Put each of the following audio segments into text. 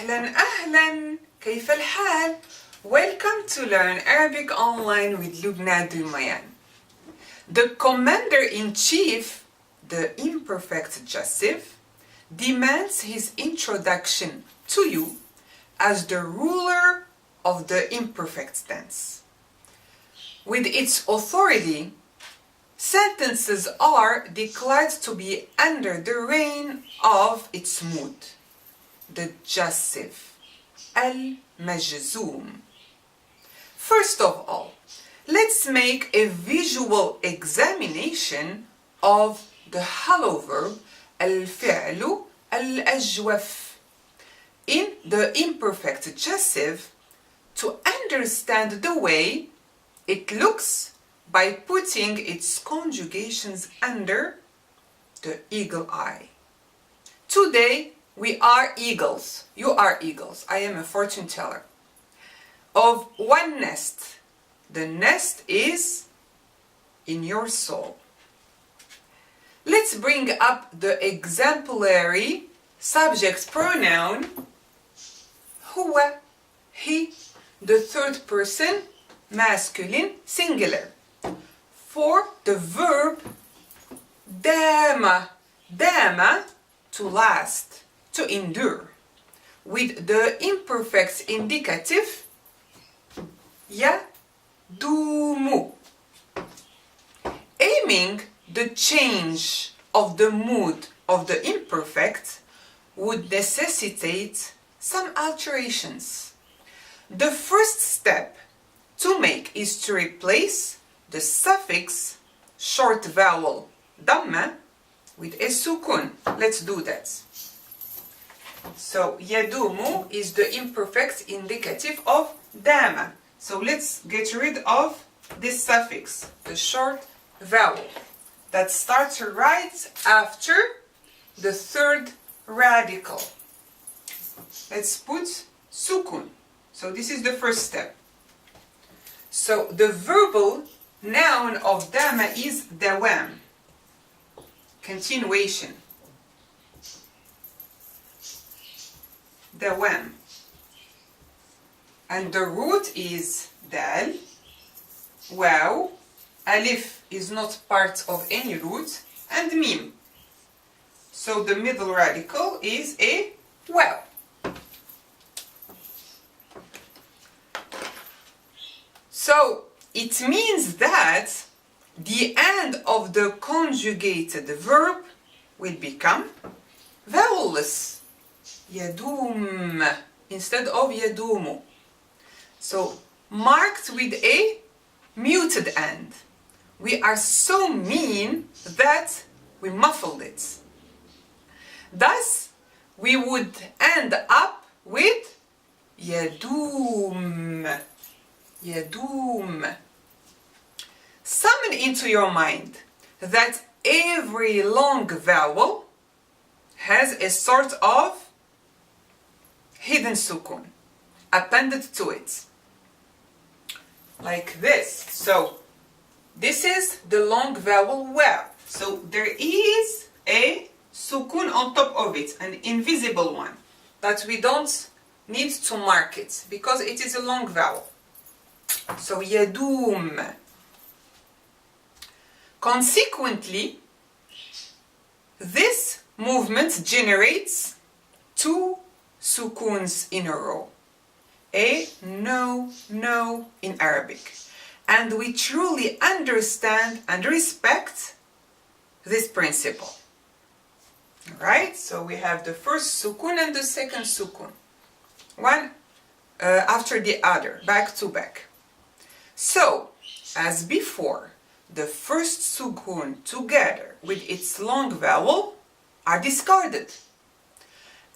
أهلا أهلا كيف الحال؟ Welcome to Learn Arabic Online with Lubna Dumayan. The Commander-in-Chief, the Imperfect Jussive, demands his introduction to you as the ruler of the imperfect tense. With its authority, sentences are declared to be under the reign of its mood, the Jussive, al-Majzoom. First of all, let's make a visual examination of the hello verb al-fi'lu al-ajwaf in the imperfect jussive to understand the way it looks by putting its conjugations under the eagle eye. Today we are eagles. You are eagles. I am a fortune teller. Of one nest. The nest is in your soul. Let's bring up the exemplary subject pronoun huwa, he, the third person masculine singular. For the verb dama, dama, to last, to endure, with the imperfect indicative yadumu, aiming the change of the mood of the imperfect would necessitate some alterations. The first step to make is to replace the suffix short vowel damma with a sukun. Let's do that. So yadumu is the imperfect indicative of dama. So let's get rid of this suffix, the short vowel that starts right after the third radical. Let's put sukun. So this is the first step. So the verbal noun of dama is dawam, continuation. Dawam. And the root is dal, waw, alif is not part of any root, and mim. So the middle radical is a waw. So it means that the end of the conjugated verb will become vowelless, yadum, instead of yadumu. So marked with a muted end. We are so mean that we muffled it. Thus, we would end up with yadum, yadum. Summon into your mind that every long vowel has a sort of hidden sukun appended to it. Like this. So this is the long vowel waw. So there is a sukun on top of it, an invisible one, that we don't need to mark it because it is a long vowel. So yadum. Consequently, this movement generates two sukuns in a row. A no, no in Arabic. And we truly understand and respect this principle. Alright, so we have the first sukun and the second sukun. One after the other, back to back. So, as before, the first sukun together with its long vowel are discarded.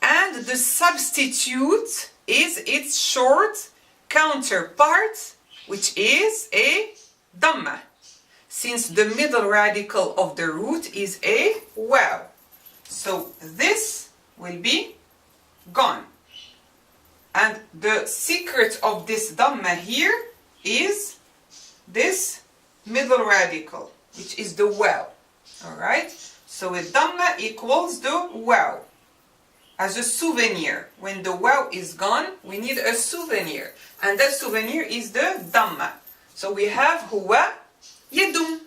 And the substitute is its short counterpart, which is a damma, since the middle radical of the root is a waw. So this will be gone. And the secret of this damma here is this middle radical, which is the waw. Alright? So a damma equals the waw. as a souvenir. When the wow is gone, we need a souvenir. And that souvenir is the damma. So we have huwa yadum.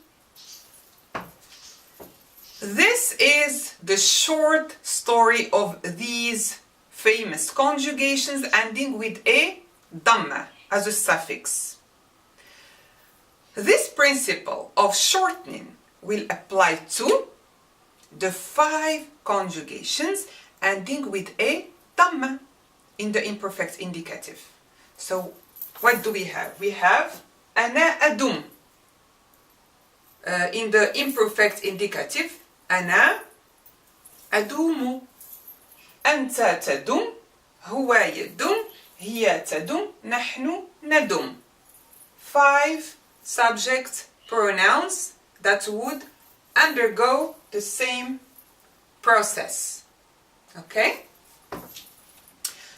This is the short story of these famous conjugations ending with a damma as a suffix. This principle of shortening will apply to the 5 conjugations ending with a damma in the imperfect indicative. So what do we have? We have ana adum. In the imperfect indicative, ana adumu, anta tadum, huwa yadum, hiya tadum, nahnu nadum. 5 subject pronouns that would undergo the same process. Okay?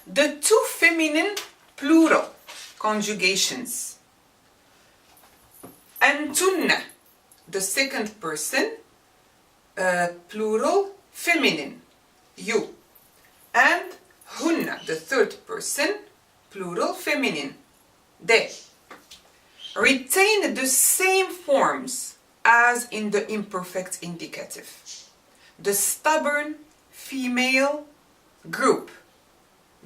The 2 feminine plural conjugations. Antunna, the second person, plural feminine, you. And hunna, the third person, plural feminine, they. Retain the same forms as in the imperfect indicative. The stubborn female group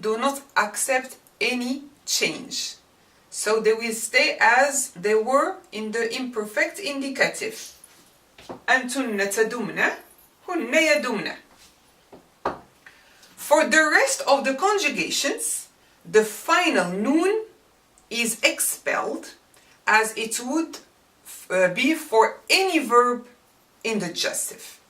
do not accept any change. So they will stay as they were in the imperfect indicative. Antunna tadumna, hunna yadumna. For the rest of the conjugations, the final noon is expelled as it would be for any verb in the jussive.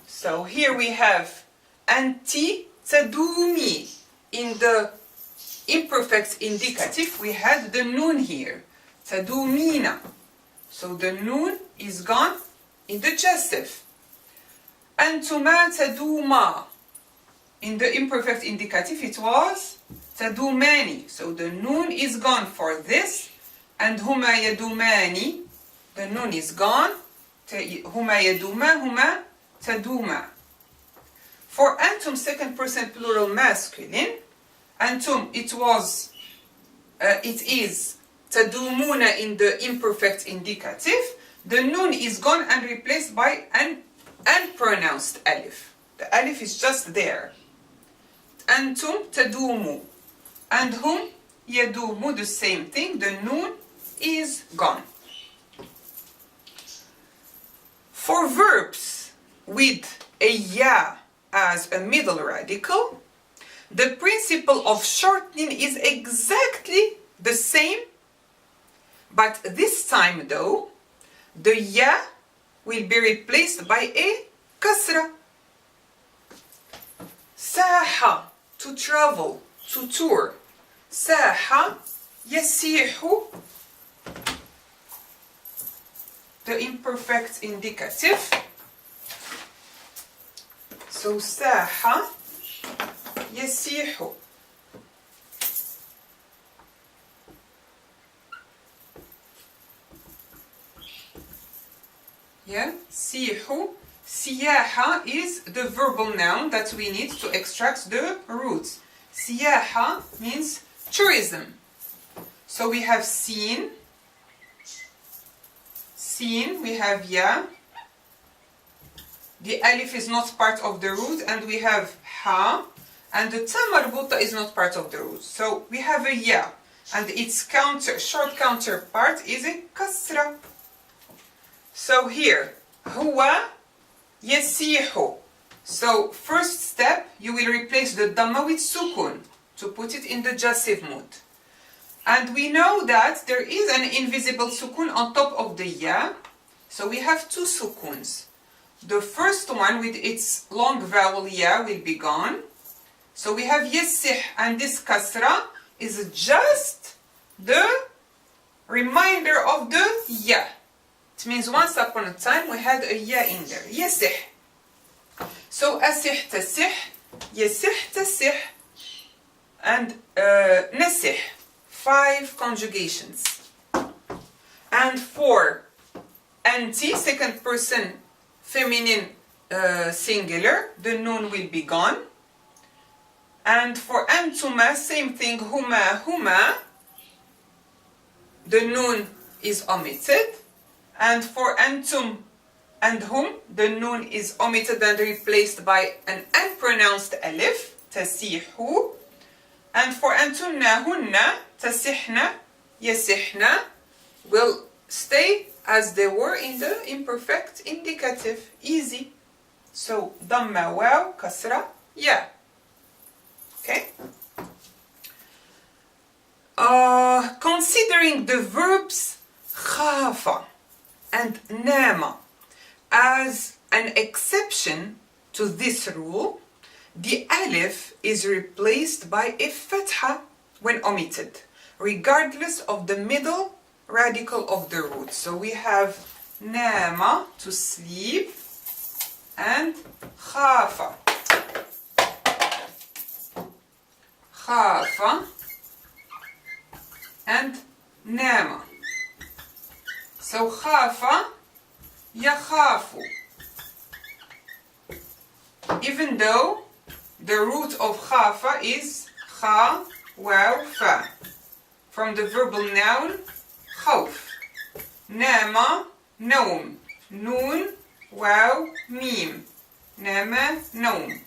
So here we have anti tadumi. In the imperfect indicative we had the noon here, tadumina. So the noon is gone in the jussive. Antuma taduma. In the imperfect indicative it was tadumani. So the noon is gone for this. And huma yadumani, the noon is gone. Huma yaduma, huma taduma. For antum, second person plural masculine, antum it is tadumuna in the imperfect indicative. The noon is gone and replaced by an unpronounced alif. The alif is just there. Antum tadumu. And hum yadumu, the same thing. The noon is gone. For verbs with a ya as a middle radical, the principle of shortening is exactly the same, but this time though, the ya will be replaced by a kasra. Saha, to travel, to tour. Saha yasihu, the imperfect indicative. So saha yasihu. Yeah, sihu. Siyaha is the verbal noun that we need to extract the roots. Siyaha means tourism. So we have seen, we have ya. The alif is not part of the root, and we have ha, and the ta marbuta is not part of the root. So we have a ya, and its short counterpart is a kasra. So here, huwa yasihu. So first step, you will replace the dhamma with sukun to put it in the jussive mood. And we know that there is an invisible sukun on top of the ya. So we have 2 sukuns. The first one with its long vowel ya will be gone. So we have yasih, and this kasra is just the reminder of the ya. It means once upon a time we had a ya in there. Yasih. So asih tasih, yasih tasih, and nasih. 5 conjugations. And for anti, second person feminine singular, the noon will be gone. And for أنتما, same thing, هما. The noon is omitted. And for أنتم and whom, the noon is omitted and replaced by an unpronounced alif, تسيحوا. And for أنتن هن, تسحن, يسحن, will stay as they were in the imperfect indicative. Easy. So, ضمة واو كسرة يا. Okay? Considering the verbs خاف and نام as an exception to this rule, the alif is replaced by a fatha when omitted, regardless of the middle radical of the root. So we have nama, to sleep, and khafa. Khafa and nama. So khafa, yakhafu. Even though the root of khafa is kha, waw, fa. From the verbal noun khawf. Nama, noom. Noon, waw, mim. Nama, noom.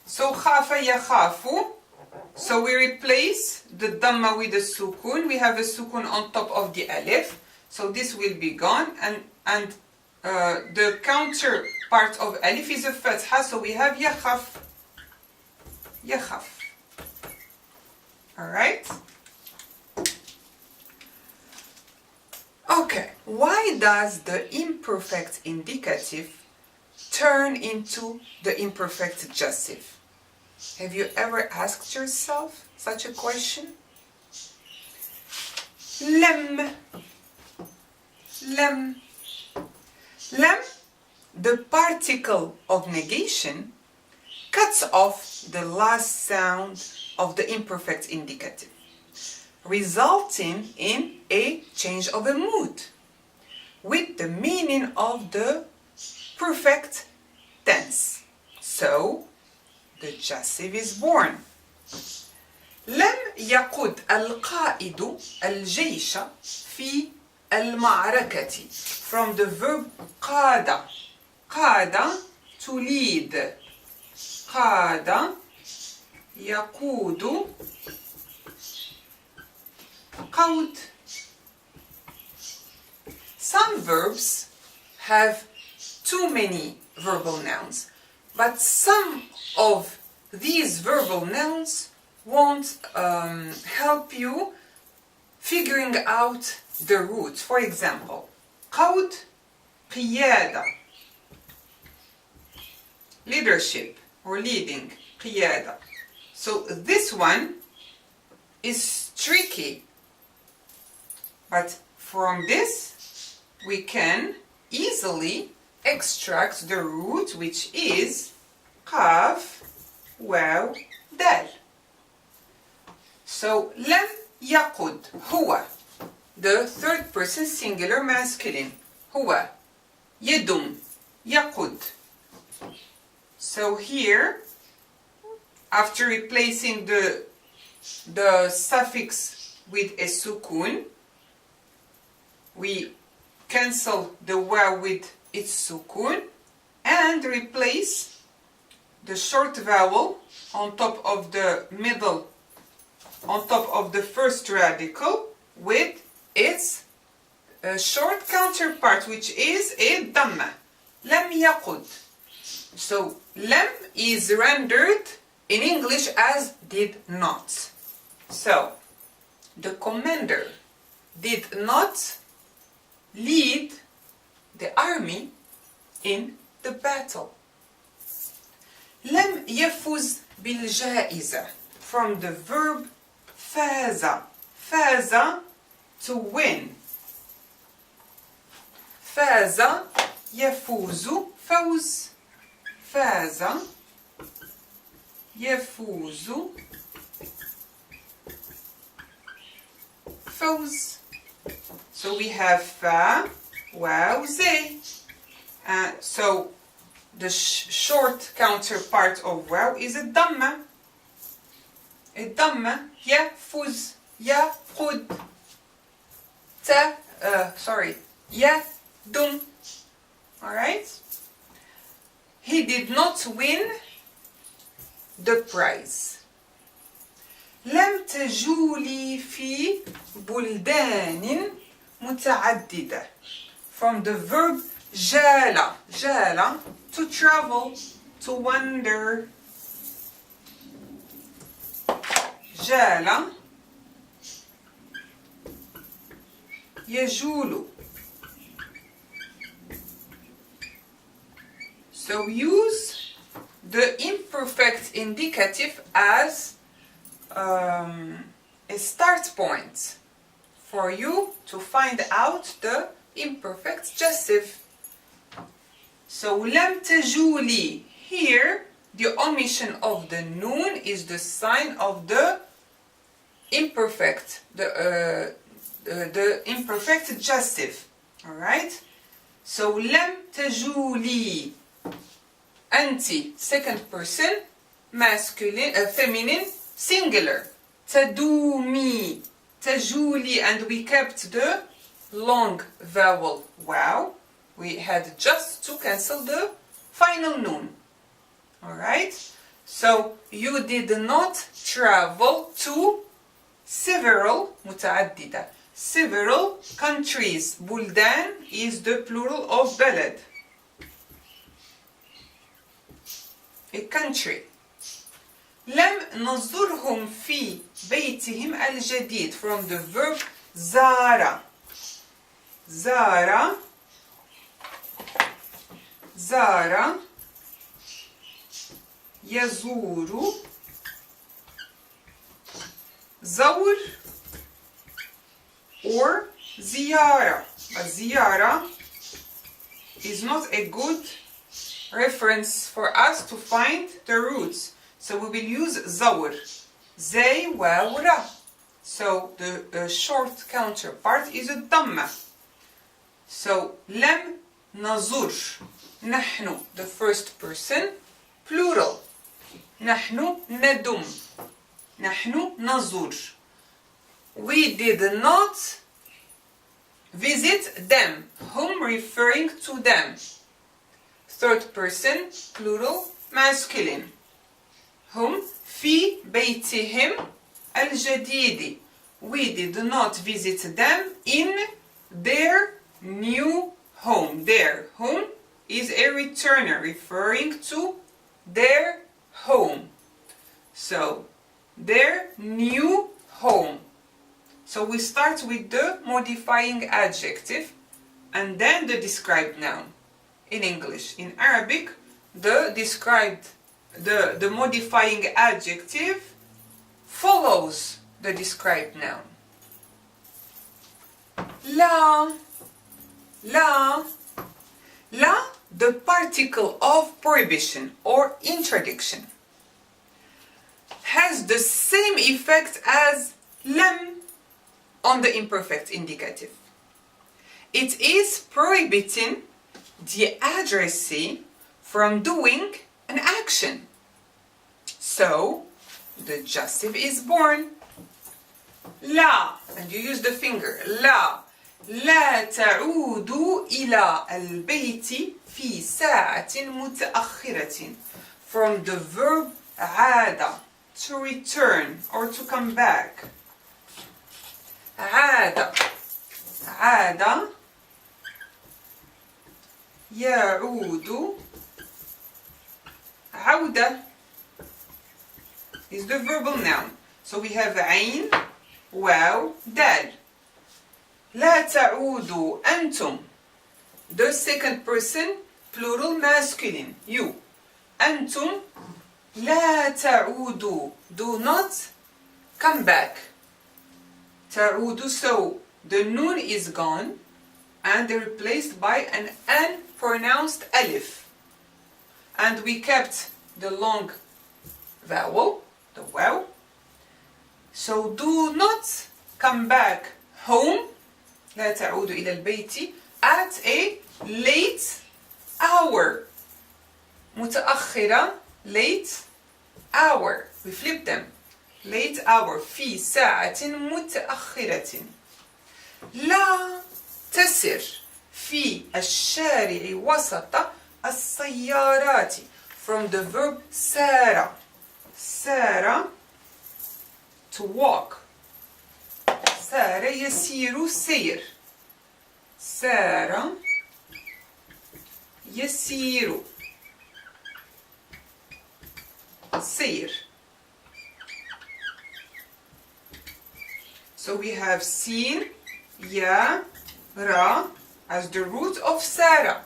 So khafa, yakhafu. So we replace the dhamma with a sukun. We have a sukun on top of the alif. So this will be gone. And the counter part of alif is a fatha. So we have yakhaf. Yakhaf. Alright? Okay. Why does the imperfect indicative turn into the imperfect jussive? Have you ever asked yourself such a question? Lam. Lam. Lam, the particle of negation, cuts off the last sound of the imperfect indicative, resulting in a change of a mood with the meaning of the perfect tense. So, the jussive is born. لم يقد القائد الجيش في المعركة. From the verb قاد. قاد, to lead. قاد يقود قود. Some verbs have too many verbal nouns, but some of these verbal nouns won't help you figuring out the root. For example, قود, قيادة, leadership or leading, قيادة. So this one is tricky, but from this we can easily extract the root, which is قاف, واو, دال. So لم يقد هو, the third person singular masculine, هو, يدم, يقد. So here, after replacing the suffix with a sukun, we cancel the waw with its sukun and replace the short vowel on top of the middle, on top of the first radical with its short counterpart, which is a dhamma. لم يقد. So lam is rendered in English as did not. So the commander did not lead the army in the battle. لم يفز بالجائزة. From the verb فاز. فاز, to win. فاز يفوز فوز. فاز يفوز فوز. So we have fa, waw, zay. So the short counterpart of waw is a dhamma. الضمة يفوز يأخذ يدم. Alright? He did not win the prize. لم تجولي في بلدان متعددة. From the verb جال. جال, to travel, to wander. جال يجول. So use the imperfect indicative as a start point for you to find out the imperfect jussive. So لم تجولي. Here the omission of the noon is the sign of the imperfect, the imperfect jussive. Alright? So لم تجولي. أنت, second person, masculine, feminine, singular. تدومي, تجولي, and we kept the long vowel wow. We had just to cancel the final noon. Alright? So you did not travel to several متعددة. Several countries. بلدان is the plural of بلد. A country. لم نزرهم في بيتهم الجديد. From the verb زار. زار. زار. يزور. زور or زيارة. But زيارة is not a good reference for us to find the roots. So we will use زور. زي وورا. So the short counterpart is a ضمة. So لم نزور. نحن, the first person, plural. نحن ندم. نحن نزور. We did not visit them. Whom referring to them. Third person, plural, masculine. هم في بيتهم الجديد. We did not visit them in their new home. Their home is a returner referring to their home. So, their new home. So we start with the modifying adjective and then the described noun. In English. In Arabic, the modifying adjective follows the described noun. La. La. La, the particle of prohibition or interdiction, has the same effect as lam on the imperfect indicative. It is prohibiting the addressee from doing an action. So, the jussive is born. La, and you use the finger. La. لا تعودوا إلى البيت في ساعة متأخرة. From the verb عاد, to return or to come back. عاد. عاد. يعود. عودة is the verbal noun. So we have عين, واو, دال. لا تعودوا أنتم. The second person, plural masculine, you. أنتم لا تعودوا. Do not come back. تعودوا, so the noon is gone and replaced by an unpronounced alif. And we kept the long vowel, the wow. So do not come back home. لا تعودوا إلى البيت at a late hour. متأخرة, late hour. We flip them. late hour في ساعة متأخرة. لا تسر في الشارع وسط السيارات. From the verb سار. سار to walk. سار يسير سير. سار يسير سير. So we have seen ya, ra as the root of Sarah.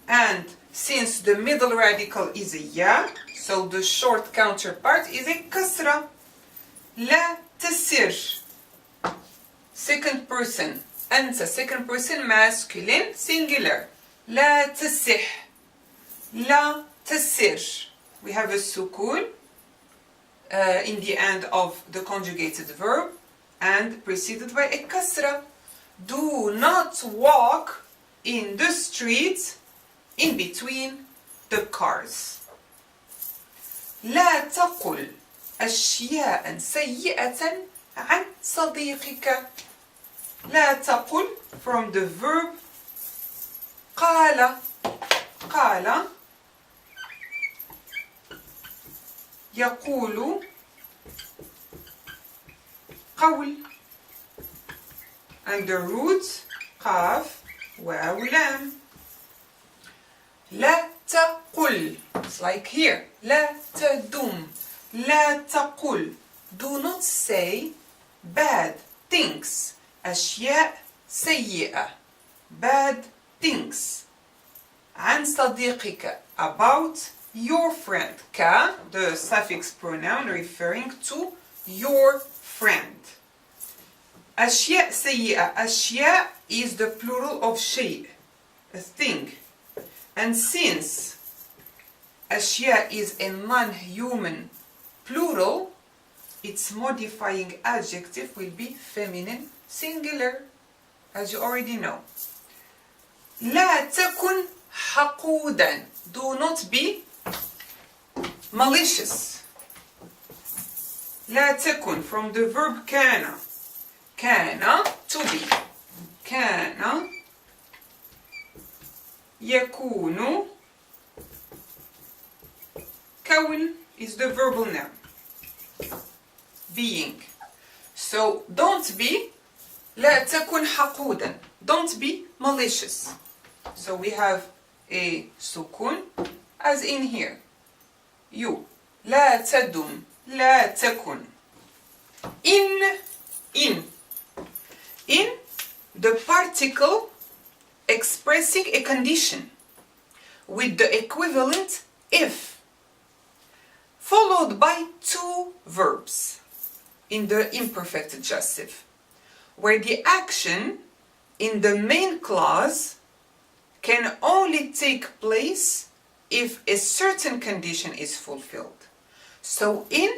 And since the middle radical is a ya, so the short counterpart is a kasra. لا تسر. Second person. أنت second person masculine singular. لا تسح. لا تسر. We have a sukun in the end of the conjugated verb and preceded by a kasra. Do not walk in the street in between the cars. لا تقل أشياء سيئة عن صديقك. لا تقل from the verb قال. قال يقول قول. And the root قاف واو لام. لا تقل. It's like here. لا تدم. لا تقل. Do not say bad things. أشياء سيئة. Bad things. عن صديقك. About your friend. ك, the suffix pronoun referring to your friend. أشياء سيئة. أشياء is the plural of شيء, a thing. And since أشياء is a non-human plural, its modifying adjective will be feminine singular, as you already know. لا تكن حقودا. Do not be malicious. لا تكن from the verb كان. كان to be. كان يكون. كون is the verbal noun. Being. So don't be. لا تكن حقودا. Don't be malicious. So we have a sukun as in here. You. لا تدم. لا تكن. In. In, the particle expressing a condition with the equivalent if, followed by two verbs in the imperfect jussive, where the action in the main clause can only take place if a certain condition is fulfilled. So in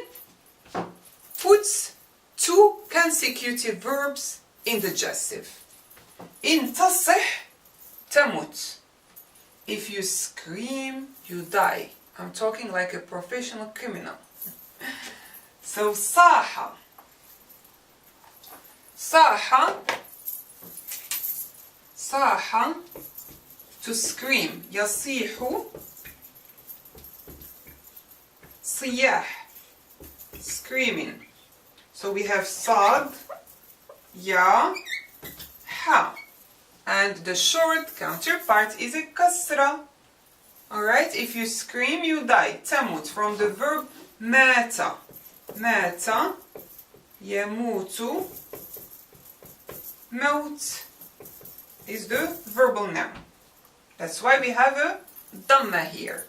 puts two consecutive verbs in the jussive. إن تصح تموت. If you scream, you die. I'm talking like a professional criminal. So صاح. صاح. صاح to scream. يصيح. صياح. Screaming. So we have صاد. Ya, ha. And the short counterpart is a kasra. Alright, if you scream, you die. Tamut from the verb mata. Mata, yamutu. Maut is the verbal noun. That's why we have a dhamma here.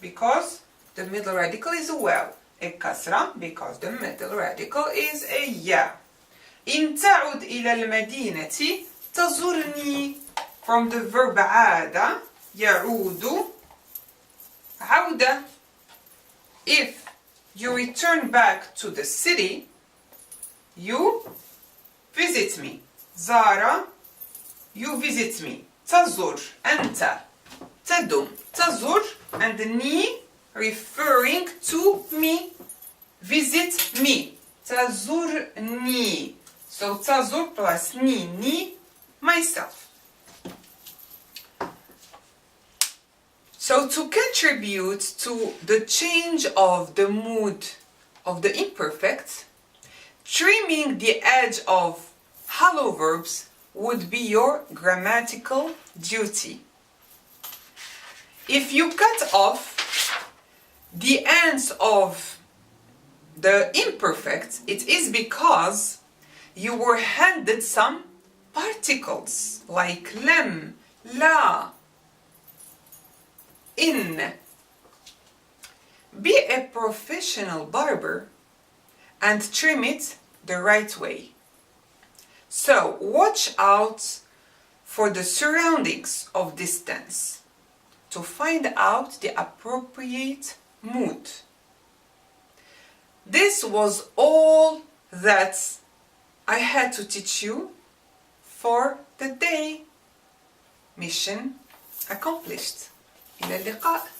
Because the middle radical is a waw. A kasra because the middle radical is a ya. إن تعد إلى المدينة تزورني. From the verb عاد يعود. عودة. If you return back to the city, you visit me. زار, you visit me. تزور, أنت. تدم, تزور, and ني referring to me. Visit me. تزورني. So تزور plus ni, myself. So to contribute to the change of the mood of the imperfect, trimming the edge of hollow verbs would be your grammatical duty. If you cut off the ends of the imperfect, it is because you were handed some particles like lem, la, in. Be a professional barber and trim it the right way. So watch out for the surroundings of this tense to find out the appropriate mood. This was all that I had to teach you for the day. Mission accomplished. إلى اللقاء.